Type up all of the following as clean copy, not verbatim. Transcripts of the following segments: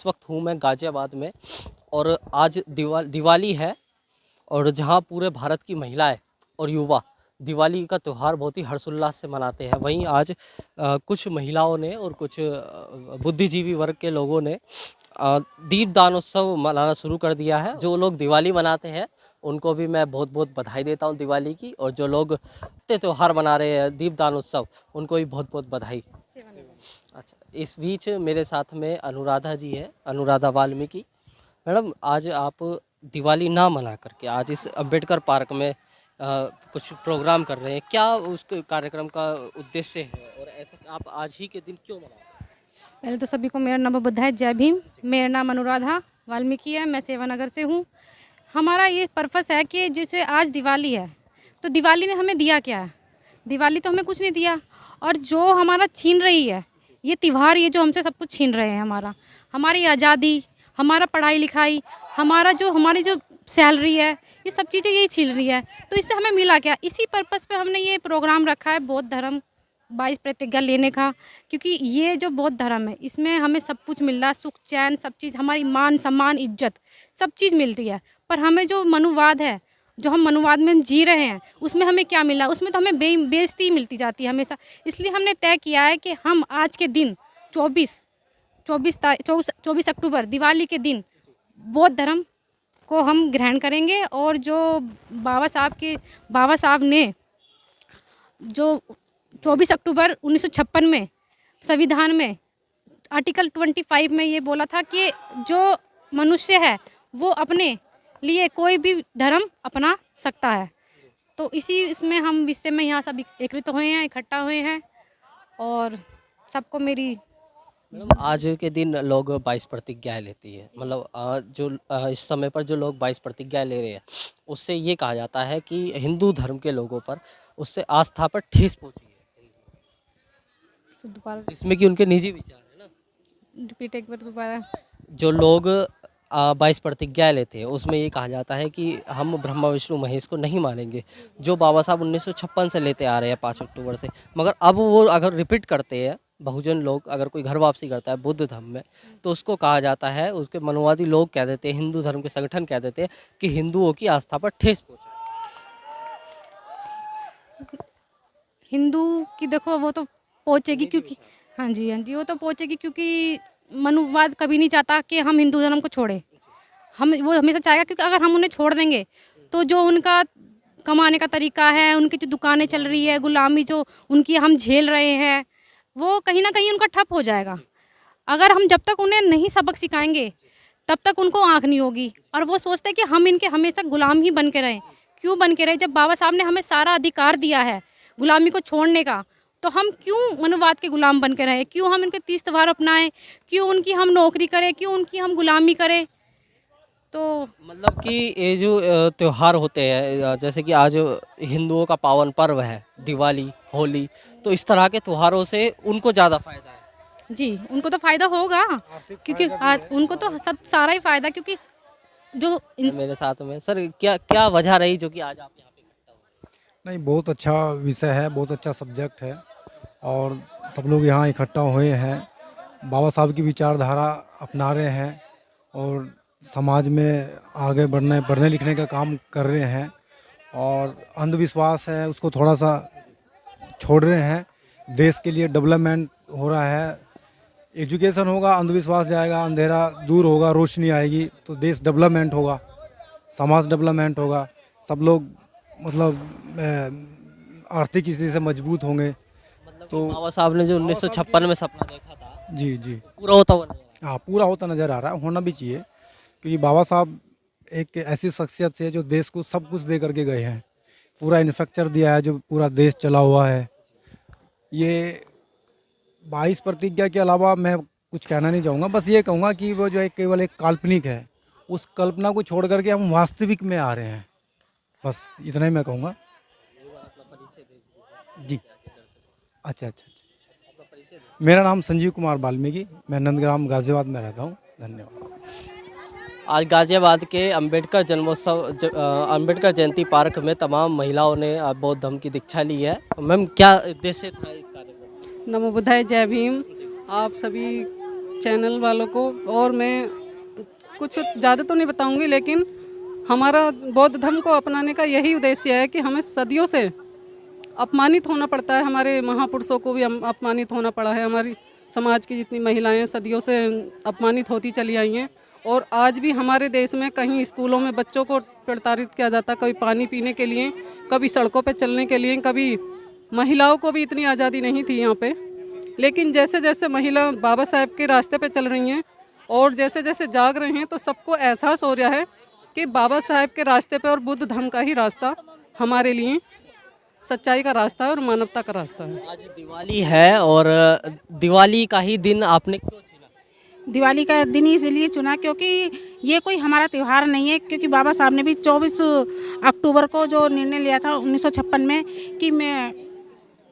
वक्त हूँ मैं गाज़ियाबाद में और आज दिवाली है और जहाँ पूरे भारत की महिलाएं और युवा दिवाली का त्यौहार बहुत ही हर्षोल्लास से मनाते हैं। वहीं आज कुछ महिलाओं ने और कुछ बुद्धिजीवी वर्ग के लोगों ने दीपदानोत्सव मनाना शुरू कर दिया है। जो लोग दिवाली मनाते हैं उनको भी मैं बहुत बहुत बधाई देता हूं दिवाली की, और जो लोग त्यौहार मना रहे हैं दीपदानोत्सव उनको भी बहुत बहुत बधाई। अच्छा, इस बीच मेरे साथ में अनुराधा जी है, अनुराधा वाल्मीकि। मैडम, आज आप दिवाली ना मना करके आज इस अम्बेडकर पार्क में कुछ प्रोग्राम कर रहे हैं, क्या उस कार्यक्रम का उद्देश्य है और ऐसा आप आज ही के दिन क्यों मना रहे हैं? पहले तो सभी को मेरा नमो बुद्धाय, जय भीम। मेरा नाम अनुराधा वाल्मीकि है, मैं सेवानगर से हूँ। हमारा ये पर्पस है कि जैसे आज दिवाली है तो दिवाली ने हमें दिया क्या है? दिवाली तो हमें कुछ नहीं दिया, और जो हमारा छीन रही है ये त्यौहार, ये जो हमसे सब कुछ छीन रहे हैं, हमारी आज़ादी, हमारा पढ़ाई लिखाई, हमारी जो सैलरी है, ये सब चीज़ें यही छीन रही है। तो इससे हमें मिला क्या? इसी पर्पस पे हमने ये प्रोग्राम रखा है, बौद्ध धर्म 22 प्रतिज्ञा लेने का, क्योंकि ये जो बौद्ध धर्म है इसमें हमें सब कुछ मिल रहा है, सुख चैन सब चीज़, हमारी मान सम्मान इज्जत सब चीज़ मिलती है। पर हमें जो मनुवाद है, जो हम मनुवाद में जी रहे हैं, उसमें हमें क्या मिला? उसमें तो हमें बेइज्जती मिलती जाती है हमेशा। इसलिए हमने तय किया है कि हम आज के दिन 24 अक्टूबर दिवाली के दिन बौद्ध धर्म को हम ग्रहण करेंगे। और जो बाबा साहब ने जो 24 अक्टूबर 1956 में संविधान में आर्टिकल 25 में ये बोला था कि जो मनुष्य है वो अपने लिए कोई भी धर्म अपना सकता है। तो इसमें हम विषय में यहाँ सब एकत्रित हुए हैं, इकट्ठा हुए हैं, और सबको मेरी मैडम, आज के दिन लोग 22 प्रतिज्ञाएं लेती है, मतलब इस समय पर जो लोग 22 प्रतिज्ञाएं ले रहे हैं उससे ये कहा जाता है कि हिंदू धर्म के लोगों पर उससे आस्था पर ठेस पहुंची है, दोबारा जिसमें कि उनके निजी विचार है ना। रिपीट एक बार दोबारा। जो लोग 22 प्रतिज्ञाएं लेते हैं उसमें ये कहा जाता है कि हम ब्रह्मा विष्णु महेश को नहीं मानेंगे, जो बाबा साहब 1956 से लेते आ रहे हैं 5 अक्टूबर से। मगर अब वो अगर रिपीट करते हैं, बहुजन लोग अगर कोई घर वापसी करता है बुद्ध धर्म में, तो उसको कहा जाता है, उसके मनुवादी लोग कह देते हैं, हिंदू धर्म के संगठन कह देते हैं कि हिंदुओं की आस्था पर ठेस पहुंचा। हिंदू की देखो वो तो पहुँचेगी, क्योंकि हाँ जी वो तो पहुँचेगी, क्योंकि मनुवाद कभी नहीं चाहता कि हम हिंदू धर्म को छोड़ें। वो हमेशा चाहेगा, क्योंकि अगर हम उन्हें छोड़ देंगे तो जो उनका कमाने का तरीका है, उनकी जो दुकानें चल रही है, गुलामी जो उनकी हम झेल रहे हैं, वो कहीं ना कहीं उनका ठप हो जाएगा। अगर हम जब तक उन्हें नहीं सबक सिखाएंगे तब तक उनको आँख नहीं होगी, और वो सोचते हैं कि हम इनके हमेशा गुलाम ही बन के रहें। क्यों बन के रहे? जब बाबा साहब ने हमें सारा अधिकार दिया है गुलामी को छोड़ने का, तो हम क्यों मनुवाद के गुलाम बन के रहे? क्यों हम इनके तीज त्योहार अपनाएं? क्यों उनकी हम नौकरी करें? क्यों उनकी हम गुलामी करें? तो मतलब कि ये जो त्योहार होते हैं, जैसे कि आज हिंदुओं का पावन पर्व है दिवाली, होली, तो इस तरह के त्योहारों से उनको ज़्यादा फायदा है। जी, उनको तो फ़ायदा होगा, क्योंकि उनको तो सब सारा ही फ़ायदा, क्योंकि जो मेरे साथ में सर क्या वजह रही जो कि आज आप यहाँ पे इकट्ठा हुए? नहीं, बहुत अच्छा विषय है, बहुत अच्छा सब्जेक्ट है, और सब लोग यहाँ इकट्ठा हुए हैं, बाबा साहब की विचारधारा अपना रहे हैं और समाज में आगे पढ़ने लिखने का काम कर रहे हैं, और अंधविश्वास है उसको थोड़ा सा छोड़ रहे हैं। देश के लिए डेवलपमेंट हो रहा है, एजुकेशन होगा, अंधविश्वास जाएगा, अंधेरा दूर होगा, रोशनी आएगी, तो देश डेवलपमेंट होगा, समाज डेवलपमेंट होगा, सब लोग मतलब आर्थिक स्थिति से मजबूत होंगे। मतलब तो बाबा साहब ने जो 1956 में सपना देखा था, जी पूरा होता हुआ नजर आ रहा है। हाँ, पूरा होता नज़र आ रहा है, होना भी चाहिए, क्योंकि बाबा साहब एक ऐसी शख्सियत है जो देश को सब कुछ दे करके गए हैं, पूरा इंफ्रास्ट्रक्चर दिया है, जो पूरा देश चला हुआ है। ये 22 प्रतिज्ञा के अलावा मैं कुछ कहना नहीं चाहूँगा, बस ये कहूँगा कि वो जो एक केवल एक काल्पनिक है, उस कल्पना को छोड़ करके हम वास्तविक में आ रहे हैं, बस इतना ही मैं कहूँगा। जी, अच्छा। मेरा नाम संजीव कुमार वाल्मीकि, मैं नंदग्राम गाजियाबाद में रहता हूँ। धन्यवाद। आज गाजियाबाद के अंबेडकर अंबेडकर जयंती पार्क में तमाम महिलाओं ने बौद्ध धर्म की दीक्षा ली है। मैम, क्या उद्देश्य था इस कार्यक्रम? नमो बुद्धाय, जय भीम। आप सभी चैनल वालों को। और मैं कुछ ज़्यादा तो नहीं बताऊंगी, लेकिन हमारा बौद्ध धर्म को अपनाने का यही उद्देश्य है कि हमें सदियों से अपमानित होना पड़ता है, हमारे महापुरुषों को भी अपमानित होना पड़ा है, हमारी समाज की जितनी महिलाएं सदियों से अपमानित होती चली आई हैं। और आज भी हमारे देश में कहीं स्कूलों में बच्चों को प्रताड़ित किया जाता, कभी पानी पीने के लिए, कभी सड़कों पे चलने के लिए, कभी महिलाओं को भी इतनी आज़ादी नहीं थी यहाँ पे। लेकिन जैसे जैसे महिला बाबा साहेब के रास्ते पे चल रही हैं और जैसे जैसे जाग रहे हैं, तो सबको एहसास हो रहा है कि बाबा साहेब के रास्ते पे और बुद्ध धर्म का ही रास्ता हमारे लिए सच्चाई का रास्ता है और मानवता का रास्ता है। आज दिवाली है और दिवाली का ही दिन आपने क्यों चुना? दिवाली का दिन ही इसलिए चुना क्योंकि ये कोई हमारा त्यौहार नहीं है, क्योंकि बाबा साहब ने भी 24 अक्टूबर को जो निर्णय लिया था 1956 में कि मैं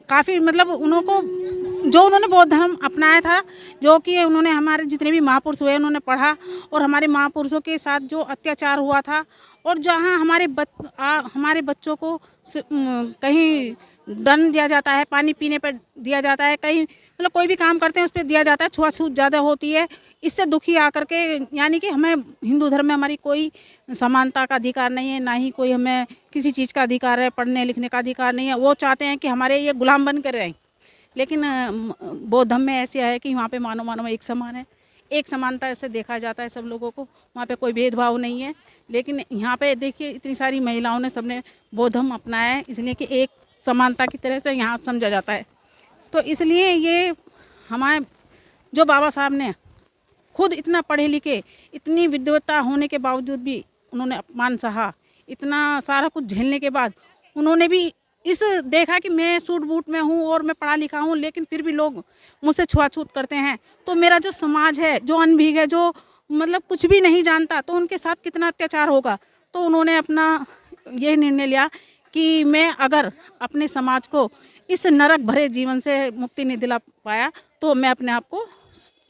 काफ़ी मतलब उन्होंने बौद्ध धर्म अपनाया था, जो कि उन्होंने हमारे जितने भी महापुरुष हुए उन्होंने पढ़ा, और हमारे महापुरुषों के साथ जो अत्याचार हुआ था, और जहाँ हमारे बच्चों को कहीं दंड दिया जाता है, पानी पीने पर दिया जाता है, कहीं मतलब कोई भी काम करते हैं उस पर दिया जाता है, छुआछूत ज़्यादा होती है। इससे दुखी आकर के, यानी कि हमें हिंदू धर्म में हमारी कोई समानता का अधिकार नहीं है, ना ही कोई हमें किसी चीज़ का अधिकार है, पढ़ने लिखने का अधिकार नहीं है। वो चाहते हैं कि हमारे ये गुलाम बन कर रहें। लेकिन बौद्ध धर्म में ऐसे है कि वहाँ पे मानव एक समान है, एक समानता से देखा जाता है सब लोगों को, वहाँ पे कोई भेदभाव नहीं है। लेकिन यहाँ पे देखिए इतनी सारी महिलाओं ने सबने बौद्ध धर्म अपनाया है, इसलिए कि एक समानता की तरह से यहाँ समझा जाता है। तो इसलिए ये हमारे जो बाबा साहब ने खुद इतना पढ़े लिखे, इतनी विद्वता होने के बावजूद भी उन्होंने अपमान सहा, इतना सारा कुछ झेलने के बाद उन्होंने भी इस देखा कि मैं सूट बूट में हूँ और मैं पढ़ा लिखा हूँ, लेकिन फिर भी लोग मुझसे छुआछूत करते हैं, तो मेरा जो समाज है, जो अनभिज्ञ है, जो मतलब कुछ भी नहीं जानता, तो उनके साथ कितना अत्याचार होगा। तो उन्होंने अपना ये निर्णय लिया कि मैं अगर अपने समाज को इस नरक भरे जीवन से मुक्ति नहीं दिला पाया तो मैं अपने आप को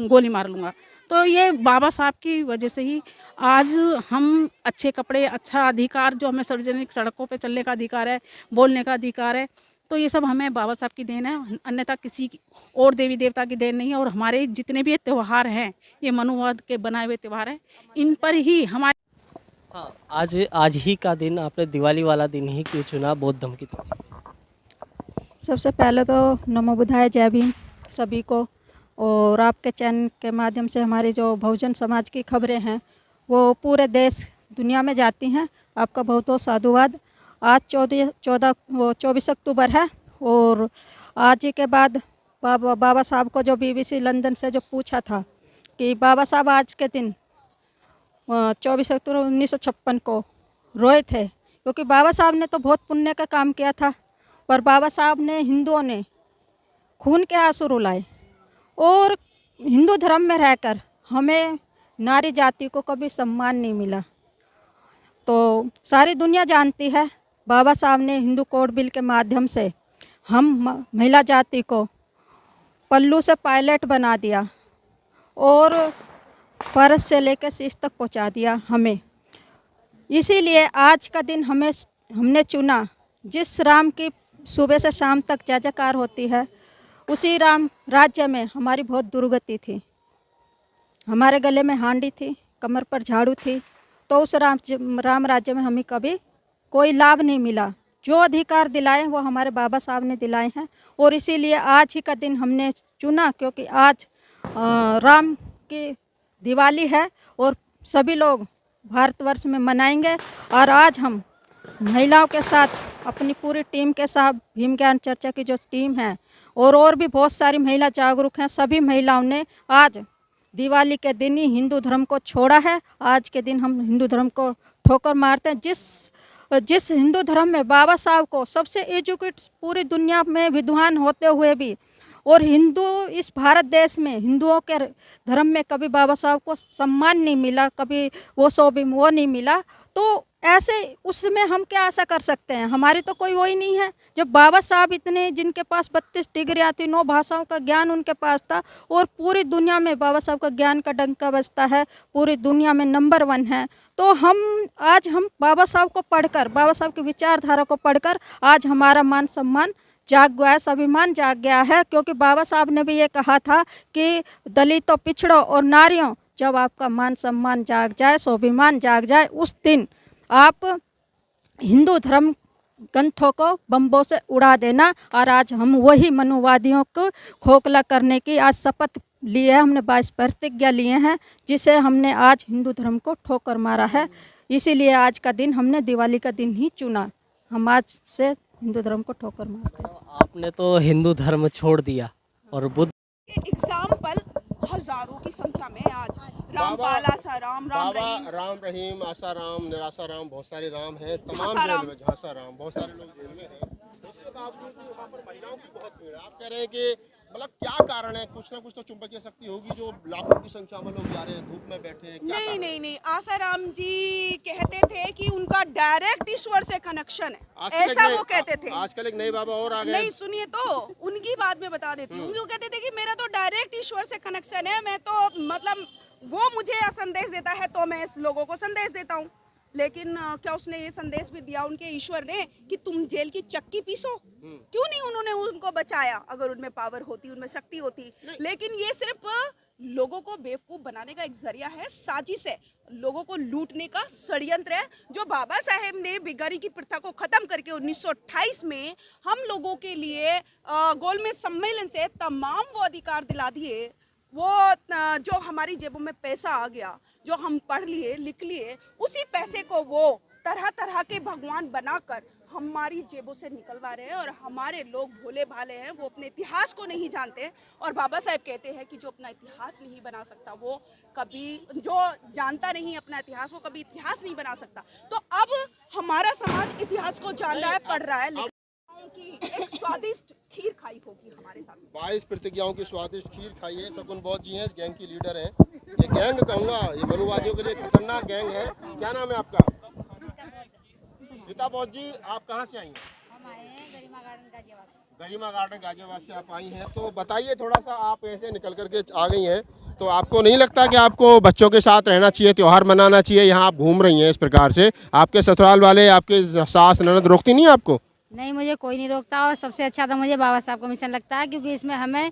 गोली मार लूँगा। तो ये बाबा साहब की वजह से ही आज हम अच्छे कपड़े, अच्छा अधिकार, जो हमें सार्वजनिक सड़कों पे चलने का अधिकार है, बोलने का अधिकार है, तो ये सब हमें बाबा साहब की देन है, अन्यथा किसी और देवी देवता की देन नहीं है। और हमारे जितने भी त्यौहार हैं, ये मनुवाद के बनाए हुए त्यौहार हैं, इन पर ही हमारे हाँ, आज ही का दिन आपने दिवाली वाला दिन ही क्यों चुना बौद्ध धर्म की तरफ? सबसे पहले तो नमो बुद्धाय, जय भीम सभी को। और आपके चैनल के माध्यम से हमारी जो बहुजन समाज की खबरें हैं वो पूरे देश दुनिया में जाती हैं, आपका बहुत बहुत साधुवाद। आज 24 अक्टूबर है और आज ही के बाद बाबा साहब को जो BBC लंदन से जो पूछा था कि बाबा साहब आज के दिन 24 अक्टूबर 1956 को रोए थे, क्योंकि बाबा साहब ने तो बहुत पुण्य का काम किया था, पर बाबा साहब ने हिंदुओं ने खून के आंसू रुलाए। और हिंदू धर्म में रहकर हमें नारी जाति को कभी सम्मान नहीं मिला। तो सारी दुनिया जानती है बाबा साहब ने हिंदू कोड बिल के माध्यम से हम महिला जाति को पल्लू से पायलट बना दिया और फर्श से लेकर शीश तक पहुंचा दिया हमें। इसीलिए आज का दिन हमने चुना, जिस राम की सुबह से शाम तक जय जयकार होती है, उसी राम राज्य में हमारी बहुत दुर्गति थी। हमारे गले में हांडी थी, कमर पर झाड़ू थी, तो उस राम राज्य में हमें कभी कोई लाभ नहीं मिला। जो अधिकार दिलाए वो हमारे बाबा साहब ने दिलाए हैं, और इसीलिए आज ही का दिन हमने चुना, क्योंकि आज राम की दिवाली है और सभी लोग भारतवर्ष में मनाएंगे। और आज हम महिलाओं के साथ, अपनी पूरी टीम के साथ, भीम ज्ञान चर्चा की जो टीम है और भी बहुत सारी महिला जागरूक हैं, सभी महिलाओं ने आज दिवाली के दिन ही हिंदू धर्म को छोड़ा है। आज के दिन हम हिंदू धर्म को ठोकर मारते हैं। जिस हिंदू धर्म में बाबा साहब को सबसे एजुकेट पूरी दुनिया में विद्वान होते हुए भी, और हिंदू इस भारत देश में हिंदुओं के धर्म में कभी बाबा साहब को सम्मान नहीं मिला, कभी वो नहीं मिला, तो ऐसे उसमें हम क्या आशा कर सकते हैं? हमारी तो कोई वही नहीं है। जब बाबा साहब इतने, जिनके पास 32 डिग्रियाँ थी, 9 भाषाओं का ज्ञान उनके पास था, और पूरी दुनिया में बाबा साहब का ज्ञान का डंका बजता है, पूरी दुनिया में नंबर 1 है। तो आज हम बाबा साहब को पढ़कर, बाबा साहब की विचारधारा को पढ़कर आज हमारा मान सम्मान जाग गया है, स्वाभिमान जाग गया है। क्योंकि बाबा साहब ने भी ये कहा था कि दलितों, पिछड़ों और नारियों, जब आपका मान सम्मान जाग जाए, स्वाभिमान जाग जाए, उस दिन आप हिंदू धर्म ग्रंथों को बम्बों से उड़ा देना। और आज हम वही मनुवादियों को खोखला करने की आज शपथ लिए हैं, हमने 22 प्रतिज्ञा लिए हैं, जिसे हमने आज हिंदू धर्म को ठोकर मारा है। इसीलिए आज का दिन हमने दिवाली का दिन ही चुना। हम आज से हिंदू धर्म को ठोकर मारते हैं। आपने तो हिंदू धर्म छोड़ दिया और बुद्ध एग्जाम्पल हजारों की संख्या में आज रामपाल आसाराम, राम रहीम, राम रहीम, आसाराम, निरासाराम, बहुत सारे राम हैं, तमाम झांसाराम। जेल में, झांसाराम, बहुत सारे लोग जेल में हैं। उसके बावजूद भी वहाँ पर महिलाओं की बहुत भीड़ है। आप कह रहे हैं कि मतलब क्या कारण है? कुछ ना कुछ तो चुंबकीय शक्ति होगी जो लाखों की संख्या में लोग जा रहे हैं, धूप में बैठे हैं। क्या नहीं कारण? नहीं नहीं, आसाराम जी कहते थे कि उनका डायरेक्ट ईश्वर से कनेक्शन है, आजकल एक ऐसा नए- वो कहते थे। आजकल एक नए बाबा और आ गए। नहीं सुनिए तो उनकी बात में बता देती हूँ। वो कहते थे कि मेरा तो डायरेक्ट ईश्वर से कनेक्शन है, मैं तो मतलब वो मुझे संदेश देता है तो मैं लोगों को संदेश देता हूँ। लेकिन क्या उसने ये संदेश भी दिया उनके ईश्वर ने कि तुम जेल की चक्की पीसो? क्यों नहीं उन्होंने उनको बचाया? अगर उनमें पावर होती, उनमें शक्ति होती। लेकिन ये सिर्फ लोगों को बेवकूफ बनाने का एक जरिया है, साजिश है, लोगों को लूटने का षड्यंत्र है। जो बाबा साहेब ने बिगारी की प्रथा को खत्म करके 1928 में हम लोगों के लिए गोलमेज सम्मेलन से तमाम वो अधिकार दिला दिए, वो जो हमारी जेबों में पैसा आ गया, जो हम पढ़ लिए, लिख लिए, उसी पैसे को वो तरह तरह के भगवान बनाकर हमारी जेबों से निकलवा रहे हैं। और हमारे लोग भोले भाले हैं, वो अपने इतिहास को नहीं जानते। और बाबा साहेब कहते हैं कि जो अपना इतिहास नहीं बना सकता, वो कभी, जो जानता नहीं अपना इतिहास, वो कभी इतिहास नहीं बना सकता। तो अब हमारा समाज इतिहास को जान रहा है, पढ़ रहा है, की एक स्वादिष्ट खीर खाई होगी हमारे साथ। 22 प्रतिज्ञाओं की स्वादिष्ट खीर खाई है। शकुन बौद्ध जी हैं, इस गैंग की लीडर हैं। ये गैंग कहूँगा, ये मनुवादियों के लिए खतरनाक गैंग है। क्या नाम है आपका? गीता बौद्ध जी, आप कहाँ से आई हैं? हम आए हैं गरिमा गार्डन गाजियाबाद। गरिमा गार्डन गाजियाबाद से आप आई हैं, तो बताइए थोड़ा सा, आप ऐसे निकल करके आ गई हैं, तो आपको नहीं लगता कि आपको बच्चों के साथ रहना चाहिए, त्यौहार मनाना चाहिए? यहाँ आप घूम रही हैं इस प्रकार से, आपके ससुराल वाले, आपके सास ननद रोकती नहीं आपको? नहीं, मुझे कोई नहीं रोकता। और सबसे अच्छा तो मुझे बाबा साहब का मिशन लगता है, क्योंकि इसमें हमें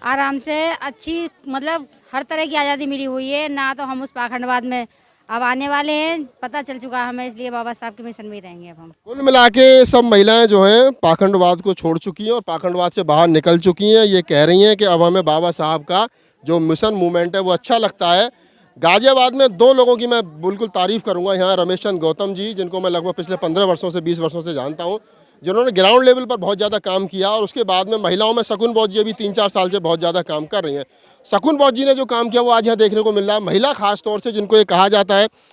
आराम से अच्छी, मतलब हर तरह की आज़ादी मिली हुई है ना। तो हम उस पाखंडवाद में अब आने वाले हैं, पता चल चुका है हमें, इसलिए बाबा साहब के मिशन में ही रहेंगे अब हम। कुल मिला के सब महिलाएं जो हैं पाखंडवाद को छोड़ चुकी हैं और पाखंडवाद से बाहर निकल चुकी हैं। ये कह रही हैं कि अब हमें बाबा साहब का जो मिशन मूवमेंट है वो अच्छा लगता है। गाजियाबाद में 2 लोगों की मैं बिल्कुल तारीफ़ करूंगा यहाँ, रमेश चंद गौतम जी, जिनको मैं लगभग पिछले 15 वर्षों से 20 वर्षों से जानता हूँ, जिन्होंने ग्राउंड लेवल पर बहुत ज़्यादा काम किया। और उसके बाद में महिलाओं में शकुन बौद्ध जी अभी 3-4 साल से बहुत ज़्यादा काम कर रही हैं। शकुन बौद्ध जी ने जो काम किया वो आज यहाँ देखने को मिल रहा है। महिला खास तौर से, जिनको ये कहा जाता है